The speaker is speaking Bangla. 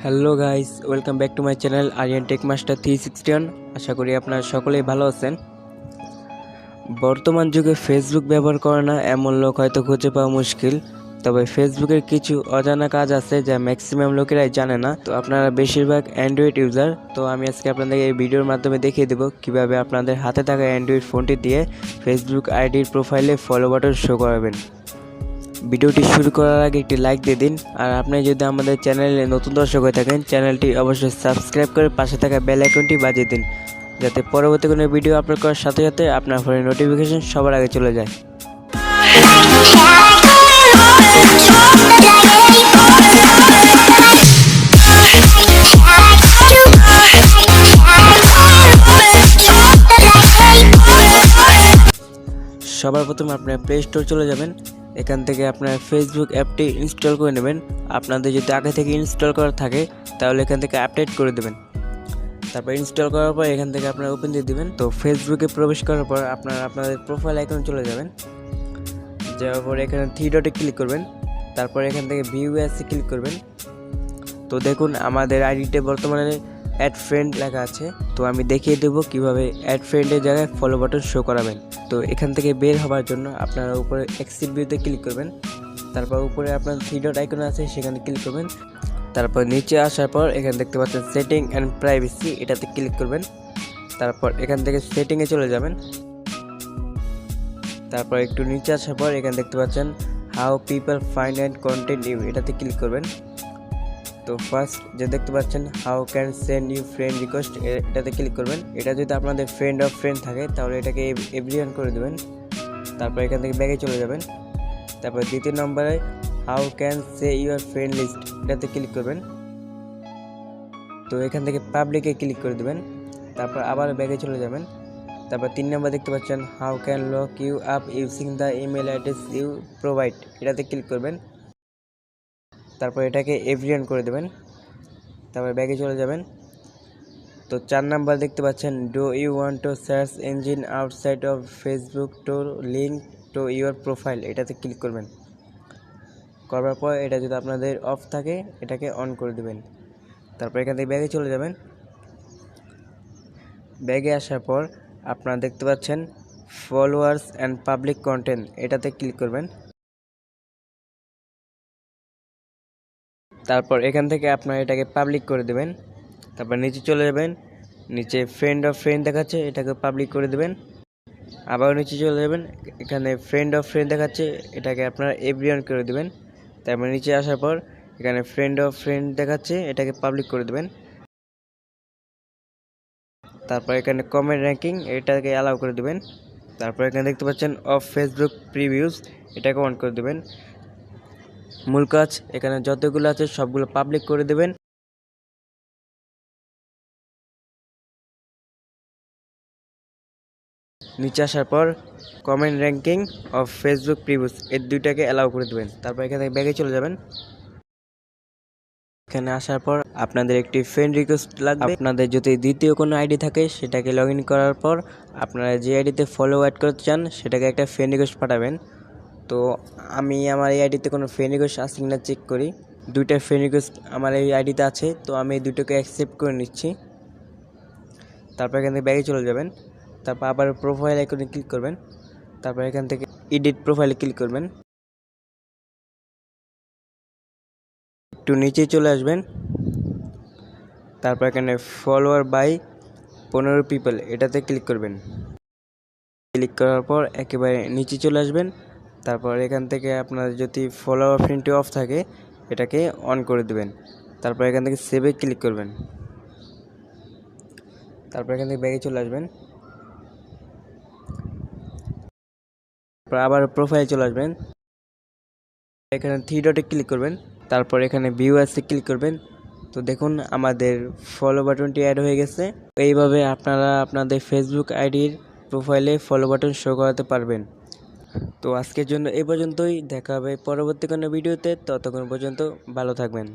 Hello guys, welcome back to my channel Aryan tech master 361। আশা করি আপনারা সকলেই ভালো আছেন। বর্তমান যুগে ফেসবুক ব্যবহার করে না এমন লোক হয়তো খুঁজে পাওয়া মুশকিল, তবে ফেসবুকের কিছু অজানা কাজ আছে যা ম্যাক্সিমাম লোকেরাই জানে না। তো আপনারা বেশিরভাগ অ্যান্ড্রয়েড ইউজার, তো আমি আজকে আপনাদেরকে এই ভিডিওর মাধ্যমে দেখিয়ে দেবো কিভাবে আপনাদের হাতে থাকা অ্যান্ড্রয়েড ফোনটি দিয়ে ফেসবুক আইডির প্রোফাইলে ফলো বাটন শো করাবেন। ভিডিওটি শুরু করার আগে একটি লাইক দিয়ে দিন, আর আপনি যদি আমাদের চ্যানেলে নতুন দর্শক হয়ে থাকেন চ্যানেলটি অবশ্যই সাবস্ক্রাইব করে পাশে থাকা বেল আইকনটি বাজিয়ে দিন, যাতে পরবর্তী কোনো ভিডিও আপলোড করার সাথে সাথে আপনার ফোনে নোটিফিকেশন সবার আগে চলে যায়। সবার প্রথমে আপনার প্লে স্টোর চলে যাবেন। এখান থেকে আপনার ফেসবুক অ্যাপটি ইনস্টল করে নেবেন। আপনাদের যদি আগে থেকে ইনস্টল করা থাকে তাহলে এখান থেকে আপডেট করে দেবেন। তারপর ইনস্টল করার পর এখান থেকে আপনারা ওপেন দিয়ে দেবেন। তো ফেসবুকে প্রবেশ করার পর আপনারা আপনাদের প্রোফাইল আইকনে চলে যাবেন। যাওয়ার পর এখানে থ্রি ডটে ক্লিক করবেন। তারপর এখান থেকে ভিউ অ্যাসে ক্লিক করবেন। তো দেখুন আমাদের আইডিতে বর্তমানে অ্যাড ফ্রেন্ড লেখা আছে। তো আমি দেখিয়ে দেবো কিভাবে অ্যাড ফ্রেন্ডের জায়গায় ফলো বাটন শো করাবেন। তো এখান থেকে বের হওয়ার জন্য আপনারা উপরে এক্সিট ভিউতে ক্লিক করবেন। তারপর উপরে আপনার থ্রি ডট আইকন আছে, সেখানে ক্লিক করবেন। তারপর নিচে আসার পর এখানে দেখতে পাচ্ছেন সেটিং অ্যান্ড প্রাইভেসি, এটাতে ক্লিক করবেন। তারপর এখান থেকে সেটিংয়ে চলে যাবেন। তারপর একটু নিচে আসার পর এখানে দেখতে পাচ্ছেন how people find and content you, এটাতে ক্লিক করবেন। তো ফার্স্ট যে দেখতে পাচ্ছেন how can send you friend request, এটাতে ক্লিক করবেন। এটা যদি আপনাদের ফ্রেন্ড অফ ফ্রেন্ড থাকে তাহলে এটাকে এভরিওয়ান করে দেবেন। তারপর এখান থেকে ব্যাগে চলে যাবেন। তারপর দ্বিতীয় নম্বরে how can say your friend list, এটাতে ক্লিক করবেন। তো এখান থেকে পাবলিকে ক্লিক করে দেবেন। তারপর আবার ব্যাগে চলে যাবেন। তারপর 3 নম্বর দেখতে পাচ্ছেন how can lock you up using the email address you provide, এটাতে ক্লিক করবেন। তারপর এটাকে এভরিওয়ান করে দেবেন। তারপর ব্যাগে চলে যাবেন। তো 4 নাম্বার দেখতে পাচ্ছেন do you want to search engine outside of Facebook to link to your profile, এটাতে ক্লিক করবেন। করার পর এটা যদি আপনাদের অফ থাকে এটাকে অন করে দেবেন। তারপর এখান থেকে ব্যাগে চলে যাবেন। ব্যাগে আসার পর আপনারা দেখতে পাচ্ছেন ফলোয়ার্স অ্যান্ড পাবলিক কন্টেন্ট, এটাতে ক্লিক করবেন। তারপর এখান থেকে আপনারা এটাকে পাবলিক করে দেবেন। তারপর নিচে চলে যাবেন। নিচে ফ্রেন্ড অফ ফ্রেন্ড দেখাচ্ছে, এটাকে পাবলিক করে দেবেন। আবার নিচে চলে যাবেন। এখানে ফ্রেন্ড অফ ফ্রেন্ড দেখাচ্ছে, এটাকে আপনারা এভরিওয়ান করে দেবেন। তারপর নিচে আসার পর এখানে ফ্রেন্ড অফ ফ্রেন্ড দেখাচ্ছে, এটাকে পাবলিক করে দেবেন। তারপর এখানে কমেন্ট র্যাঙ্কিং, এটাকে অ্যালাউ করে দেবেন। তারপর এখানে দেখতে পাচ্ছেন অফ ফেসবুক প্রিভিউজ, এটাকে অন করে দেবেন। মূল কাজ এখানে যতগুলো আছে সবগুলো পাবলিক করে দেবেন। নিচে আসার পর comment ranking of Facebook previews, এই দুইটাকে অ্যালাউ করে দেবেন। তারপর এখান থেকে ব্যাগে চলে যাবেন। এখানে আসার পর আপনাদের একটি ফ্রেন্ড রিকোয়েস্ট লাগবে। আপনাদের যদি দ্বিতীয় কোনো আইডি থাকে সেটাকে লগ ইন করার পর আপনারা যে আইডিতে ফলো অ্যাড করতে চান সেটাকে একটা ফ্রেন্ড রিকোয়েস্ট পাঠাবেন। তো আমি আমার এই আইডিতে কোনো ফ্রেন্ড রিকোয়েস্ট আছে কিনা চেক করি। 2টা ফ্রেন্ড রিকোয়েস্ট আমার এই আইডিতে আছে, তো আমি এই দুটোকে অ্যাকসেপ্ট করে নিচ্ছি। তারপর এখান থেকে ব্যাগে চলে যাবেন। তারপর আবার প্রোফাইল আইকনে ক্লিক করবেন। তারপর এখান থেকে এডিট প্রোফাইলে ক্লিক করবেন। একটু নিচে চলে আসবেন। তারপর এখানে ফলোয়ার বাই 15 পিপল, এটাতে ক্লিক করবেন। ক্লিক করার পর একেবারে নিচে চলে আসবেন। তারপর এখান থেকে আপনার যদি ফলোয়ার ফ্রেন্ডটি অফ থাকে এটাকে অন করে দেবেন। তারপর এখান থেকে সেভে ক্লিক করবেন। তারপর এখান থেকে ব্যাগে চলে আসবেন। তারপর আবার প্রোফাইলে চলে আসবেন। এখানে থ্রি ডটে ক্লিক করবেন। তারপর এখানে ভিউ অ্যাসে ক্লিক করবেন। তো দেখুন আমাদের ফলো বাটনটি অ্যাড হয়ে গেছে। এইভাবে আপনারা আপনাদের ফেসবুক আইডির প্রোফাইলে ফলো বাটন শো করাতে পারবেন। তো আজকের জন্য এই পর্যন্তই, দেখা হবে পরবর্তী কোনো ভিডিওতে। ততক্ষণ পর্যন্ত ভালো থাকবেন।